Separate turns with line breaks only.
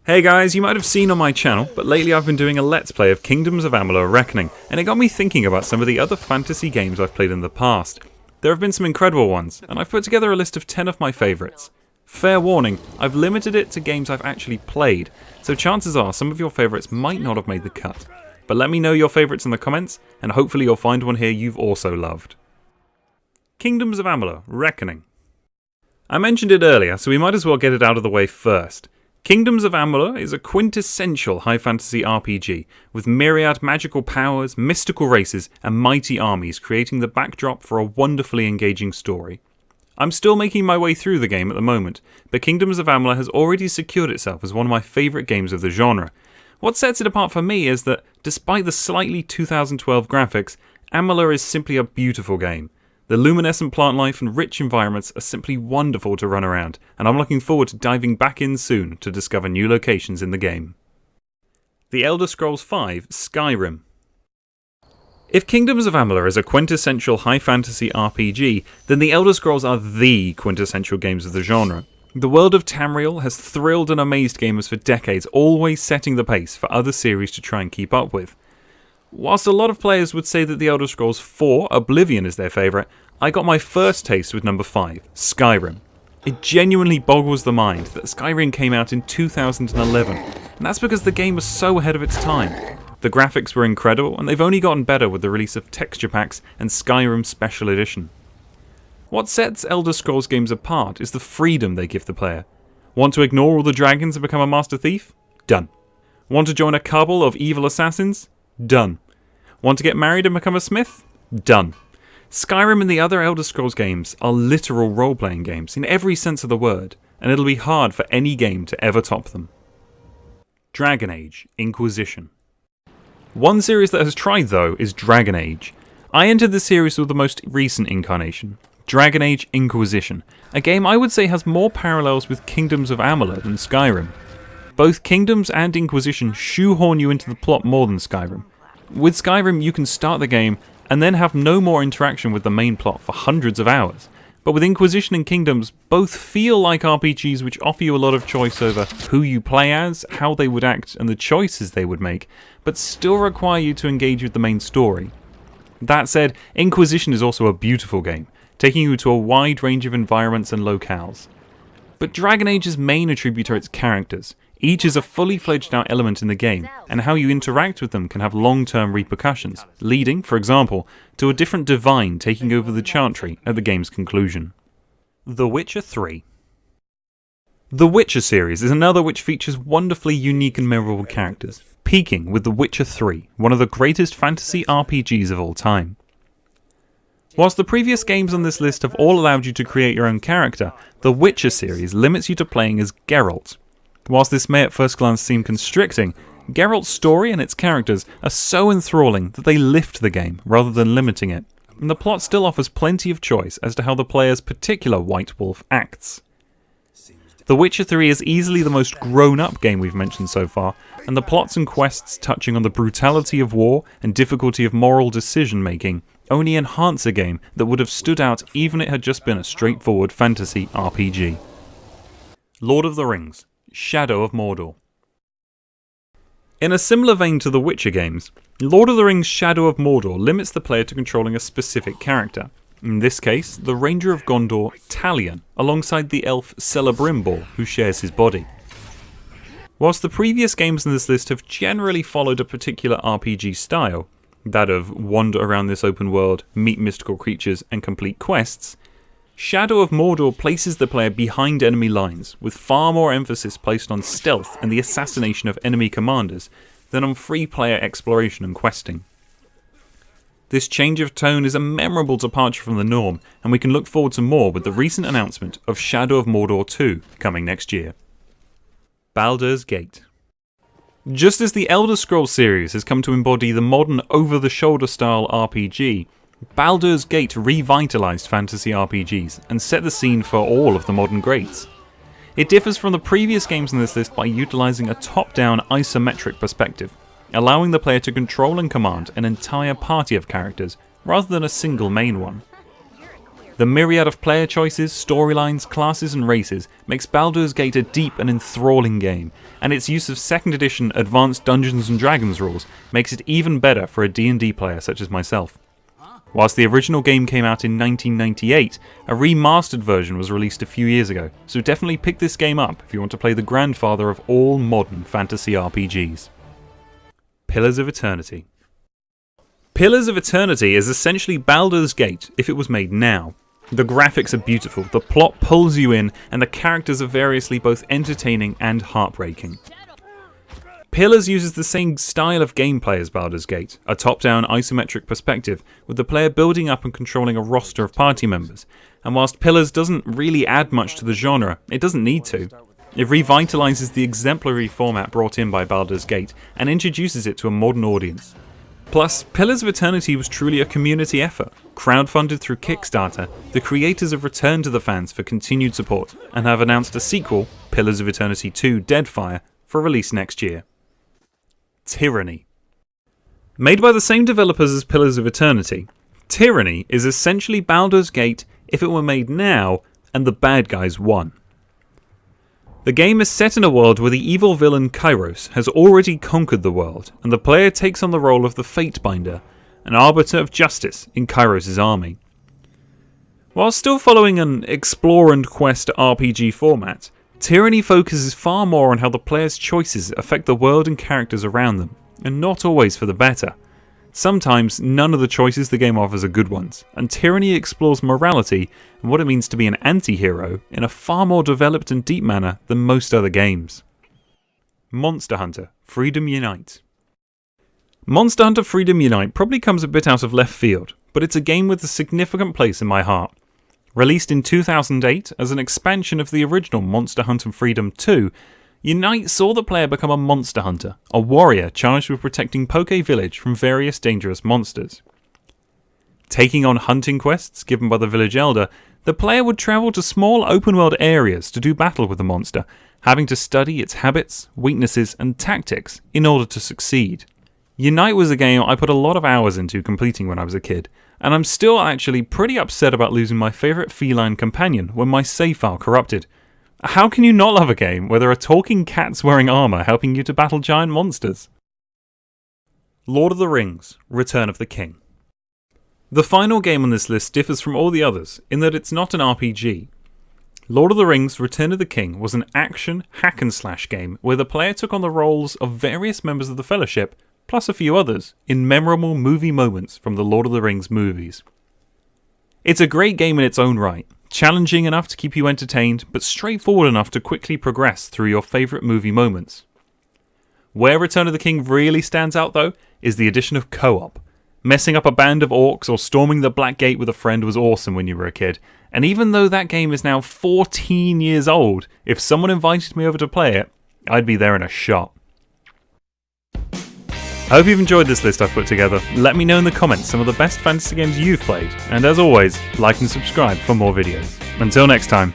Hey guys, you might have seen on my channel, but lately I've been doing a Let's Play of Kingdoms of Amalur: Reckoning, and it got me thinking about some of the other fantasy games I've played in the past. There have been some incredible ones, and I've put together a list of 10 of my favourites. Fair warning, I've limited it to games I've actually played, so chances are some of your favourites might not have made the cut. But let me know your favourites in the comments, and hopefully you'll find one here you've also loved. Kingdoms of Amalur: Reckoning. I mentioned it earlier, so we might as well get it out of the way first. Kingdoms of Amalur is a quintessential high fantasy RPG, with myriad magical powers, mystical races, and mighty armies creating the backdrop for a wonderfully engaging story. I'm still making my way through the game at the moment, but Kingdoms of Amalur has already secured itself as one of my favourite games of the genre. What sets it apart for me is that, despite the slightly 2012 graphics, Amalur is simply a beautiful game. The luminescent plant life and rich environments are simply wonderful to run around, and I'm looking forward to diving back in soon to discover new locations in the game. The Elder Scrolls V: Skyrim. If Kingdoms of Amalur is a quintessential high fantasy RPG, then the Elder Scrolls are the quintessential games of the genre. The world of Tamriel has thrilled and amazed gamers for decades, always setting the pace for other series to try and keep up with. Whilst a lot of players would say that the Elder Scrolls IV: Oblivion is their favourite, I got my first taste with number 5, Skyrim. It genuinely boggles the mind that Skyrim came out in 2011, and that's because the game was so ahead of its time. The graphics were incredible, and they've only gotten better with the release of texture packs and Skyrim Special Edition. What sets Elder Scrolls games apart is the freedom they give the player. Want to ignore all the dragons and become a master thief? Done. Want to join a cabal of evil assassins? Done. Want to get married and become a smith? Done. Skyrim and the other Elder Scrolls games are literal role-playing games in every sense of the word, and it'll be hard for any game to ever top them. Dragon Age: Inquisition. One series that has tried though is Dragon Age. I entered the series with the most recent incarnation, Dragon Age: Inquisition, a game I would say has more parallels with Kingdoms of Amalur than Skyrim. Both Kingdoms and Inquisition shoehorn you into the plot more than Skyrim. With Skyrim you can start the game and then have no more interaction with the main plot for hundreds of hours. But with Inquisition and Kingdoms, both feel like RPGs which offer you a lot of choice over who you play as, how they would act, and the choices they would make, but still require you to engage with the main story. That said, Inquisition is also a beautiful game, taking you to a wide range of environments and locales. But Dragon Age's main attribute are its characters. Each is a fully fledged out element in the game, and how you interact with them can have long-term repercussions, leading, for example, to a different divine taking over the chantry at the game's conclusion. The Witcher 3. The Witcher series is another which features wonderfully unique and memorable characters, peaking with The Witcher 3, one of the greatest fantasy RPGs of all time. Whilst the previous games on this list have all allowed you to create your own character, the Witcher series limits you to playing as Geralt. Whilst this may at first glance seem constricting, Geralt's story and its characters are so enthralling that they lift the game rather than limiting it, and the plot still offers plenty of choice as to how the player's particular White Wolf acts. The Witcher 3 is easily the most grown-up game we've mentioned so far, and the plots and quests touching on the brutality of war and difficulty of moral decision-making only enhance a game that would have stood out even if it had just been a straightforward fantasy RPG. Lord of the Rings: Shadow of Mordor. In a similar vein to the Witcher games, Lord of the Rings: Shadow of Mordor limits the player to controlling a specific character. In this case, the Ranger of Gondor, Talion, alongside the elf Celebrimbor, who shares his body. Whilst the previous games in this list have generally followed a particular RPG style, that of wander around this open world, meet mystical creatures, and complete quests, Shadow of Mordor places the player behind enemy lines, with far more emphasis placed on stealth and the assassination of enemy commanders than on free player exploration and questing. This change of tone is a memorable departure from the norm, and we can look forward to more with the recent announcement of Shadow of Mordor 2 coming next year. Baldur's Gate. Just as the Elder Scrolls series has come to embody the modern over-the-shoulder style RPG, Baldur's Gate revitalised fantasy RPGs and set the scene for all of the modern greats. It differs from the previous games in this list by utilising a top-down isometric perspective, allowing the player to control and command an entire party of characters rather than a single main one. The myriad of player choices, storylines, classes and races makes Baldur's Gate a deep and enthralling game, and its use of 2nd edition advanced Dungeons & Dragons rules makes it even better for a D&D player such as myself. Whilst the original game came out in 1998, a remastered version was released a few years ago, so definitely pick this game up if you want to play the grandfather of all modern fantasy RPGs. Pillars of Eternity. Pillars of Eternity is essentially Baldur's Gate if it was made now. The graphics are beautiful, the plot pulls you in, and the characters are variously both entertaining and heartbreaking. Pillars uses the same style of gameplay as Baldur's Gate, a top-down isometric perspective, with the player building up and controlling a roster of party members, and whilst Pillars doesn't really add much to the genre, it doesn't need to. It revitalises the exemplary format brought in by Baldur's Gate, and introduces it to a modern audience. Plus, Pillars of Eternity was truly a community effort. Crowdfunded through Kickstarter, the creators have returned to the fans for continued support, and have announced a sequel, Pillars of Eternity 2 Deadfire, for release next year. Tyranny. Made by the same developers as Pillars of Eternity, Tyranny is essentially Baldur's Gate if it were made now and the bad guys won. The game is set in a world where the evil villain Kairos has already conquered the world, and the player takes on the role of the Fatebinder, an arbiter of justice in Kairos' army. While still following an explore and quest RPG format, Tyranny focuses far more on how the player's choices affect the world and characters around them, and not always for the better. Sometimes none of the choices the game offers are good ones, and Tyranny explores morality and what it means to be an anti-hero in a far more developed and deep manner than most other games. Monster Hunter Freedom Unite. Monster Hunter Freedom Unite probably comes a bit out of left field, but it's a game with a significant place in my heart. Released in 2008 as an expansion of the original Monster Hunter Freedom 2, Unite saw the player become a monster hunter, a warrior charged with protecting Poke Village from various dangerous monsters. Taking on hunting quests given by the village elder, the player would travel to small open-world areas to do battle with the monster, having to study its habits, weaknesses and tactics in order to succeed. Unite was a game I put a lot of hours into completing when I was a kid, and I'm still actually pretty upset about losing my favourite feline companion when my save file corrupted. How can you not love a game where there are talking cats wearing armour helping you to battle giant monsters? Lord of the Rings: Return of the King. The final game on this list differs from all the others in that it's not an RPG. Lord of the Rings: Return of the King was an action hack-and-slash game where the player took on the roles of various members of the Fellowship, plus a few others, in memorable movie moments from the Lord of the Rings movies. It's a great game in its own right, challenging enough to keep you entertained, but straightforward enough to quickly progress through your favourite movie moments. Where Return of the King really stands out though, is the addition of co-op. Messing up a band of orcs or storming the Black Gate with a friend was awesome when you were a kid, and even though that game is now 14 years old, if someone invited me over to play it, I'd be there in a shot. I hope you've enjoyed this list I've put together. Let me know in the comments some of the best fantasy games you've played, and as always, like and subscribe for more videos. Until next time.